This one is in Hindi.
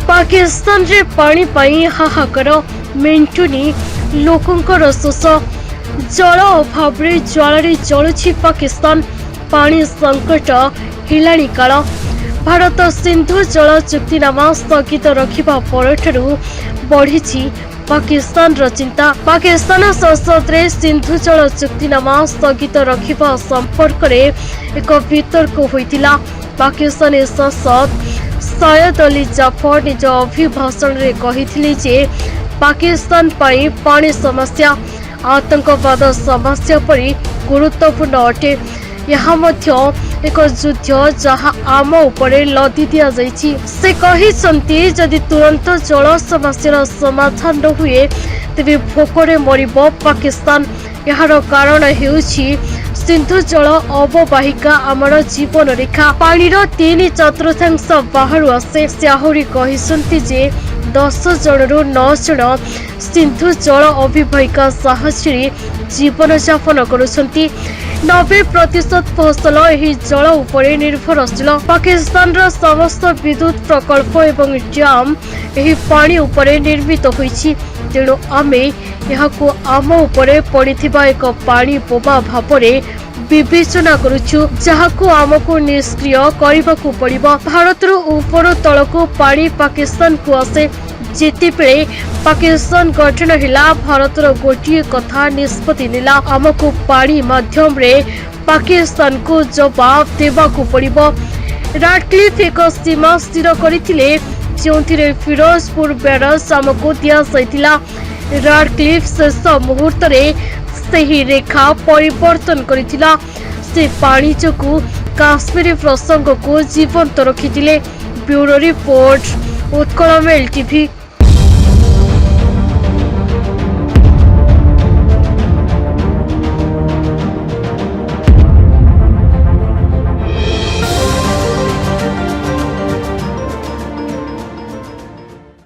पाकिस्तान रे पानी पाई हाहाकार मेंटुनी लोकंकर शोष जल अभाव ज्वाला जलुछि पाकिस्तान पानी संकट हिलाणी काल भारत सिंधु जल चुक्तिनामा स्थगित रखिबा परठारु बढ़ी पाकिस्तान चिंता पाकिस्तान संसद रे सिंधु जल चुक्तिनामा स्थगित रखिबा संपर्क रे एक वितर्क होइतिला। पाकिस्तानी संसद सैयद अली जाफर निज अभिभाषण रे कहिथिले जे पाकिस्तान पाई पानी समस्या आतंकवाद समस्या परि गुरुत्वपूर्ण अटे। यहाँ मध्य एक युद्ध जहाँ आम उपरे लदी दिया जाइछि। से कहिसंती जदि तुरंत जल समस्यार समाधान न हुए तेबे भोकरे मरिबो पाकिस्तान। यार कारण हेउछि सिंधु जल अववाहिका आमर जीवन रेखा पानीर 3/4 बाहर आसे। से आहुरी कहिसंती जे 10 जनरू 9 जन सिंधु जल अववाहिका साहाय्य जीवन यापन करुछंती। 90% फसल एही जल उपरे निर्भरशील। पाकिस्तान रा समस्त विद्युत प्रकल्प एवं डैम एही पानी उपरे निर्मित होइछि। तेणु आमे यहाकू आम उपरे पड़िथिबा एक पानी बोबा भावरे विवेचना करुछु जहाकू आमको निष्क्रिय करबाकू पड़िबो। भारत रो ऊपर तलको पानी पाकिस्तान को आसे। जेते बेले पाकिस्तान गठन हिला भारतर गोटिए कथा निष्पत्ति निला आमको पानी माध्यम रे पाकिस्तान को जवाब देबाकू पड़िबो। राडक्लिफ एक सीमा स्थिर करथिले जोंथिरे फिरोजपुर बैरज आमको दिया जाइतिला। राडक्लिफ शेष मुहूर्त रे सही रेखा परिवर्तन करितिला। से पानी जोगु काश्मीर प्रसंग को जीवंत रखितिले। Bureau report Utkal mail TV.